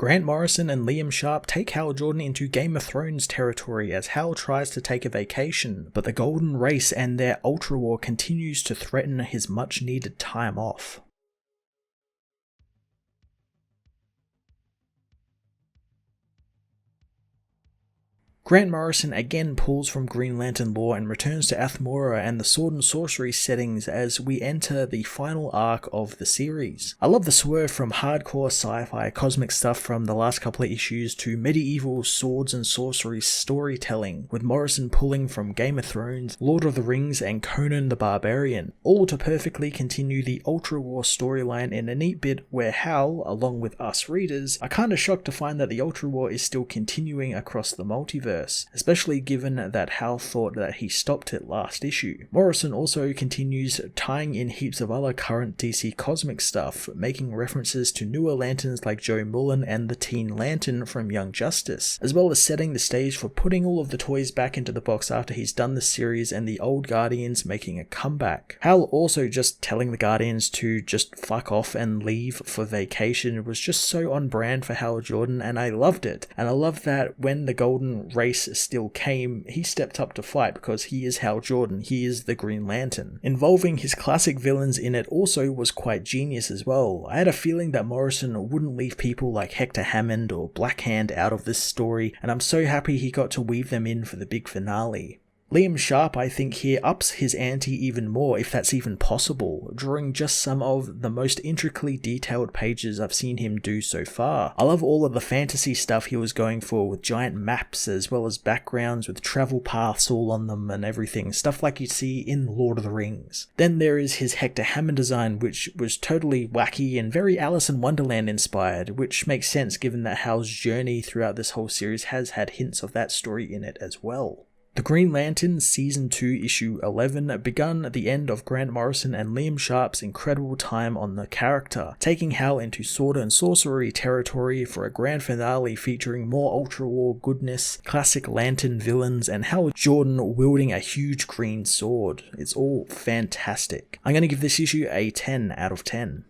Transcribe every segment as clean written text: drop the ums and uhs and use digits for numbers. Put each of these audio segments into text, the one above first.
Grant Morrison and Liam Sharp take Hal Jordan into Game of Thrones territory as Hal tries to take a vacation, but the Golden Race and their Ultra War continues to threaten his much needed time off. Grant Morrison again pulls from Green Lantern lore and returns to Athmora and the sword and sorcery settings as we enter the final arc of the series. I love the swerve from hardcore sci-fi cosmic stuff from the last couple of issues to medieval swords and sorcery storytelling, with Morrison pulling from Game of Thrones, Lord of the Rings and Conan the Barbarian, all to perfectly continue the Ultra War storyline in a neat bit where Hal, along with us readers, are kinda shocked to find that the Ultra War is still continuing across the multiverse, especially given that Hal thought that he stopped it last issue. Morrison also continues tying in heaps of other current DC cosmic stuff, making references to newer Lanterns like Joe Mullen and the Teen Lantern from Young Justice, as well as setting the stage for putting all of the toys back into the box after he's done the series and the old Guardians making a comeback. Hal also just telling the Guardians to just fuck off and leave for vacation was just so on brand for Hal Jordan, and I loved it. And I love that when the Golden Race still came, he stepped up to fight because he is Hal Jordan, he is the Green Lantern. Involving his classic villains in it also was quite genius as well. I had a feeling that Morrison wouldn't leave people like Hector Hammond or Black Hand out of this story, and I'm so happy he got to weave them in for the big finale. Liam Sharp, I think, here ups his ante even more, if that's even possible, drawing just some of the most intricately detailed pages I've seen him do so far. I love all of the fantasy stuff he was going for with giant maps as well as backgrounds with travel paths all on them and everything, stuff like you see in Lord of the Rings. Then there is his Hector Hammond design, which was totally wacky and very Alice in Wonderland inspired, which makes sense given that Hal's journey throughout this whole series has had hints of that story in it as well. The Green Lantern Season 2 Issue 11 begun at the end of Grant Morrison and Liam Sharp's incredible time on the character, taking Hal into sword and sorcery territory for a grand finale featuring more Ultra War goodness, classic Lantern villains, and Hal Jordan wielding a huge green sword. It's all fantastic. I'm going to give this issue a 10 out of 10.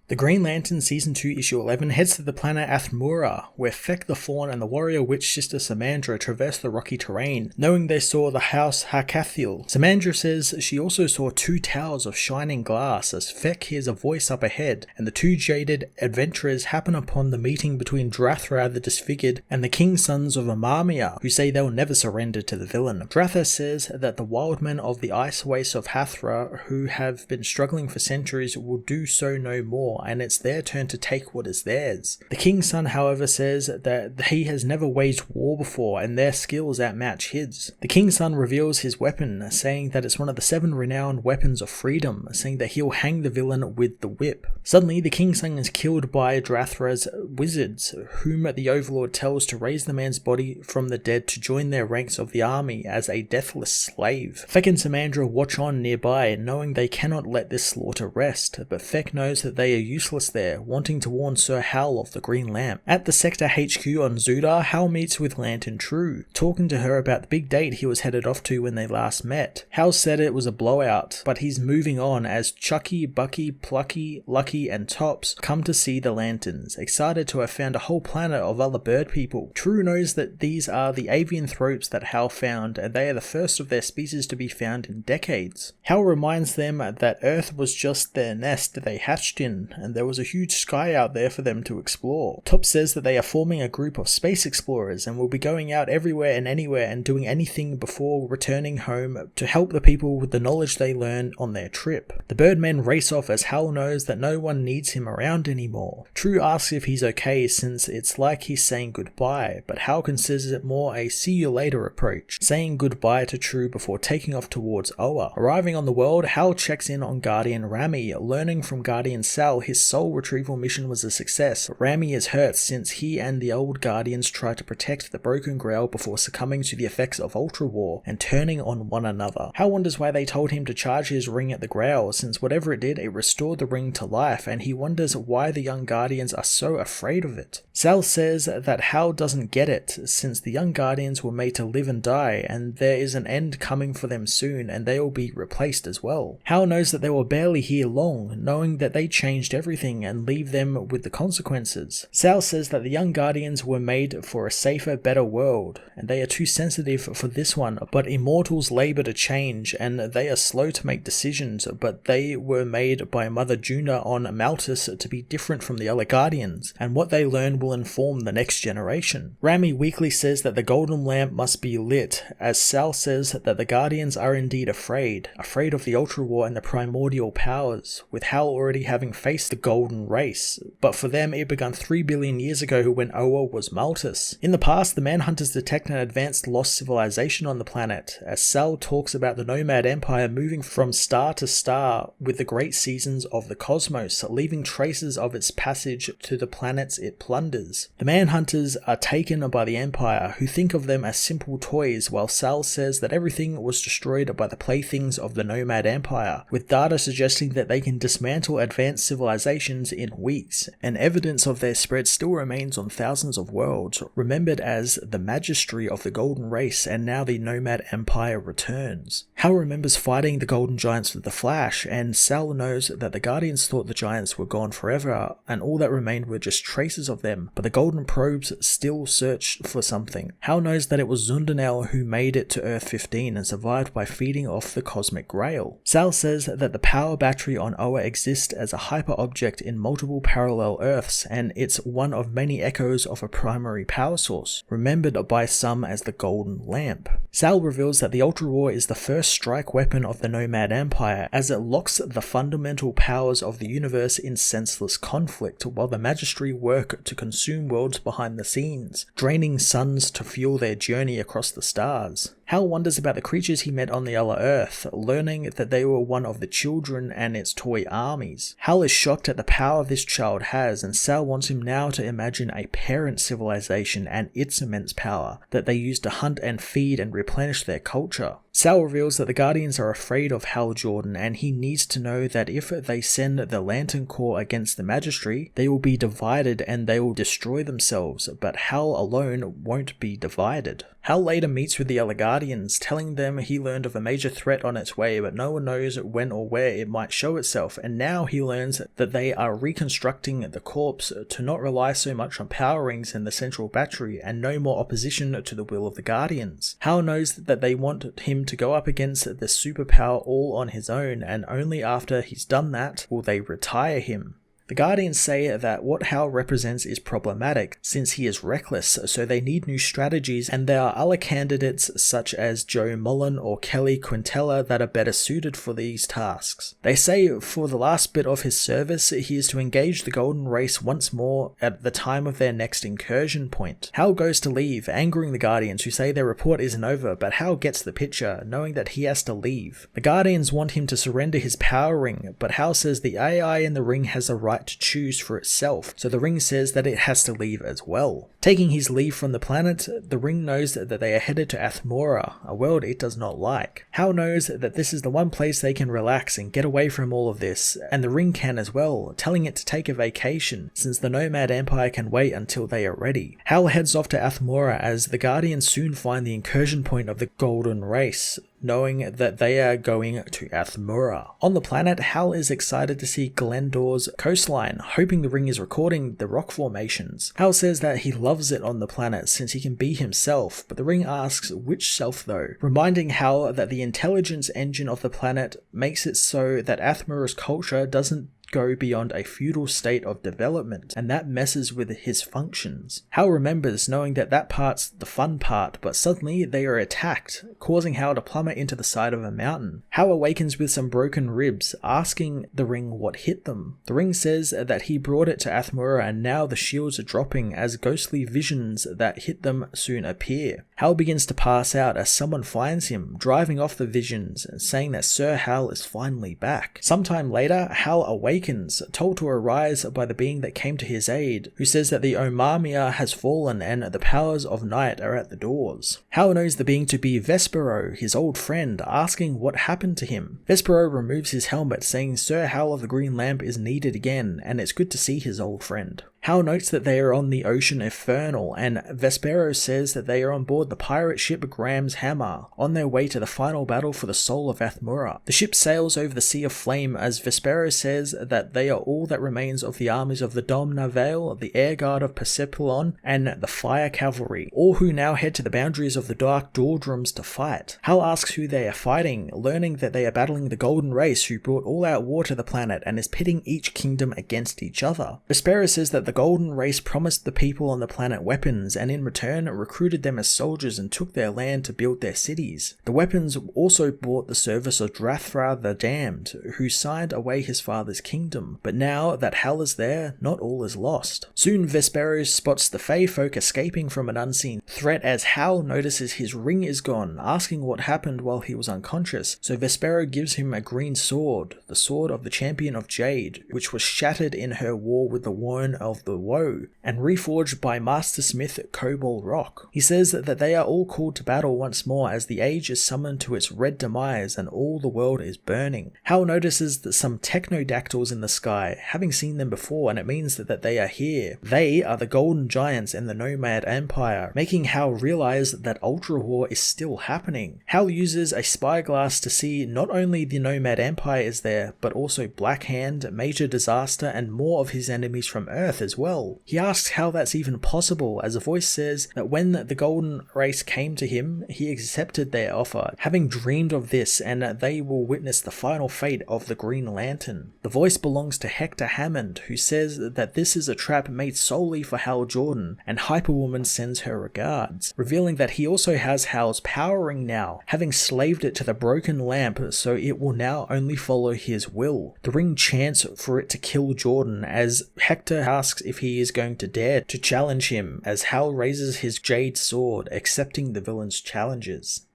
The Green Lantern Season 2 Issue 11 heads to the planet Athmura, where Fek the Fawn and the warrior witch sister Samandra traverse the rocky terrain, knowing they saw the house Harkathil. Samandra says she also saw two towers of shining glass as Fek hears a voice up ahead, and the two jaded adventurers happen upon the meeting between Drathra the Disfigured and the King's Sons of Amamia, who say they'll never surrender to the villain. Drathra says that the wild men of the ice wastes of Hathra, who have been struggling for centuries, will do so no more, and it's their turn to take what is theirs. The King's Son, however, says that he has never waged war before and their skills outmatch his. The King's Son reveals his weapon, saying that it's one of the 7 renowned weapons of freedom, saying that he'll hang the villain with the whip. Suddenly, the King's Son is killed by Drathra's wizards, whom the Overlord tells to raise the man's body from the dead to join their ranks of the army as a deathless slave. Fek and Samandra watch on nearby, knowing they cannot let this slaughter rest, but Fek knows that they are useless there, wanting to warn Sir Hal of the Green Lamp. At the Sector HQ on Zudar, Hal meets with Lantern True, talking to her about the big date he was headed off to when they last met. Hal said it was a blowout, but he's moving on as Chucky, Bucky, Plucky, Lucky and Tops come to see the Lanterns, excited to have found a whole planet of other bird people. True knows that these are the avian thropes that Hal found, and they are the first of their species to be found in decades. Hal reminds them that Earth was just their nest they hatched in, and there was a huge sky out there for them to explore. Top says that they are forming a group of space explorers and will be going out everywhere and anywhere and doing anything before returning home to help the people with the knowledge they learn on their trip. The Birdmen race off as Hal knows that no one needs him around anymore. True asks if he's okay since it's like he's saying goodbye, but Hal considers it more a see you later approach, saying goodbye to True before taking off towards Oa. Arriving on the world, Hal checks in on Guardian Rami, learning from Guardian Sal his soul retrieval mission was a success, Rami is hurt since he and the old Guardians tried to protect the Broken Grail before succumbing to the effects of Ultra War and turning on one another. Hal wonders why they told him to charge his ring at the Grail, since whatever it did, it restored the ring to life, and he wonders why the young Guardians are so afraid of it. Sal says that Hal doesn't get it, since the young Guardians were made to live and die, and there is an end coming for them soon, and they will be replaced as well. Hal knows that they were barely here long, knowing that they changed everything and leave them with the consequences. Sal says that the young Guardians were made for a safer, better world, and they are too sensitive for this one, but immortals labor to change, and they are slow to make decisions, but they were made by Mother Juna on Maltus to be different from the other Guardians, and what they learn will inform the next generation. Rami weakly says that the golden lamp must be lit, as Sal says that the Guardians are indeed afraid of the Ultra War and the primordial powers, with Hal already having faced the golden race, but for them it began 3 billion years ago when Oa was Maltus. In the past, the Manhunters detect an advanced lost civilization on the planet, as Sal talks about the Nomad Empire moving from star to star with the great seasons of the cosmos, leaving traces of its passage to the planets it plunders. The Manhunters are taken by the Empire, who think of them as simple toys, while Sal says that everything was destroyed by the playthings of the Nomad Empire, with data suggesting that they can dismantle advanced civilizations in weeks, and evidence of their spread still remains on thousands of worlds, remembered as the Magistry of the Golden Race, and now the Nomad Empire returns. Hal remembers fighting the Golden Giants with the Flash, and Sal knows that the Guardians thought the Giants were gone forever, and all that remained were just traces of them, but the Golden Probes still searched for something. Hal knows that it was Zundinel who made it to Earth 15 and survived by feeding off the Cosmic Grail. Sal says that the power battery on Oa exists as a hyper-object in multiple parallel Earths, and it's one of many echoes of a primary power source, remembered by some as the Golden Lamp. Sal reveals that the Ultra War is the first strike weapon of the Nomad Empire, as it locks the fundamental powers of the universe in senseless conflict, while the Magistry work to consume worlds behind the scenes, draining suns to fuel their journey across the stars. Hal wonders about the creatures he met on the other Earth, learning that they were one of the children and its toy armies. Hal is shocked at the power this child has, and Sal wants him now to imagine a parent civilization and its immense power that they use to hunt and feed and replenish their culture. Sal reveals that the Guardians are afraid of Hal Jordan, and he needs to know that if they send the Lantern Corps against the Magistry, they will be divided and they will destroy themselves, but Hal alone won't be divided. Hal later meets with the other Guardians, telling them he learned of a major threat on its way, but no one knows when or where it might show itself, and now he learns that they are reconstructing the corps to not rely so much on power rings in the central battery and no more opposition to the will of the Guardians. Hal knows that they want him to go up against the superpower all on his own, and only after he's done that will they retire him. The Guardians say that what Hal represents is problematic, since he is reckless, so they need new strategies, and there are other candidates such as Joe Mullen or Kelly Quintella that are better suited for these tasks. They say for the last bit of his service, he is to engage the Golden Race once more at the time of their next incursion point. Hal goes to leave, angering the Guardians, who say their report isn't over, but Hal gets the picture, knowing that he has to leave. The Guardians want him to surrender his power ring, but Hal says the AI in the ring has a right to choose for itself, so the ring says that it has to leave as well. Taking his leave from the planet, the ring knows that they are headed to Athmora, a world it does not like. Hal knows that this is the one place they can relax and get away from all of this, and the ring can as well, telling it to take a vacation, since the Nomad Empire can wait until they are ready. Hal heads off to Athmora as the Guardians soon find the incursion point of the Golden Race, knowing that they are going to Athmora. On the planet, Hal is excited to see Glendor's coastline, hoping the ring is recording the rock formations. Hal says that he loves it on the planet since he can be himself, but the ring asks which self though, reminding Hal that the intelligence engine of the planet makes it so that Athmora's culture doesn't go beyond a feudal state of development, and that messes with his functions. Hal remembers knowing that part's the fun part, but suddenly they are attacked, causing Hal to plummet into the side of a mountain. Hal awakens with some broken ribs, asking the ring what hit them. The ring says that he brought it to Athmora, and now the shields are dropping as ghostly visions that hit them soon appear. Hal begins to pass out as someone finds him, driving off the visions and saying that Sir Hal is finally back. Sometime later, Hal awakens awakens, told to arise by the being that came to his aid, who says that the Omamia has fallen and the powers of night are at the doors. Hal knows the being to be Vespero, his old friend, asking what happened to him. Vespero removes his helmet, saying Sir Hal of the Green Lamp is needed again, and it's good to see his old friend. Hal notes that they are on the Ocean Infernal, and Vespero says that they are on board the pirate ship Graham's Hammer, on their way to the final battle for the soul of Athmura. The ship sails over the Sea of Flame as Vespero says that they are all that remains of the armies of the Dom Naval, the Air Guard of Persepolis, and the Fire Cavalry, all who now head to the boundaries of the Dark Doldrums to fight. Hal asks who they are fighting, learning that they are battling the Golden Race, who brought all-out war to the planet and is pitting each kingdom against each other. Vespero says that the Golden Race promised the people on the planet weapons, and in return recruited them as soldiers and took their land to build their cities. The weapons also bought the service of Drathra the Damned, who signed away his father's kingdom, but now that Hal is there, not all is lost. Soon Vespero spots the Fey folk escaping from an unseen threat as Hal notices his ring is gone, asking what happened while he was unconscious, so Vespero gives him a green sword, the sword of the Champion of Jade, which was shattered in her war with the Warren of the Woe, and reforged by Master Smith Cobalt Rock. He says that they are all called to battle once more as the age is summoned to its red demise and all the world is burning. Hal notices that some technodactyls in the sky, having seen them before, and it means that they are here. They are the Golden Giants in the Nomad Empire, making Hal realize that Ultra War is still happening. Hal uses a spyglass to see not only the Nomad Empire is there, but also Black Hand, Major Disaster, and more of his enemies from Earth as well. He asks how that's even possible, as a voice says that when the Golden Race came to him, he accepted their offer, having dreamed of this, and they will witness the final fate of the Green Lantern. The voice belongs to Hector Hammond, who says that this is a trap made solely for Hal Jordan, and Hyperwoman sends her regards, revealing that he also has Hal's power ring now, having slaved it to the broken lamp so it will now only follow his will. The ring chants for it to kill Jordan, as Hector asks if he is going to dare to challenge him, as Hal raises his jade sword, accepting the villain's challenges.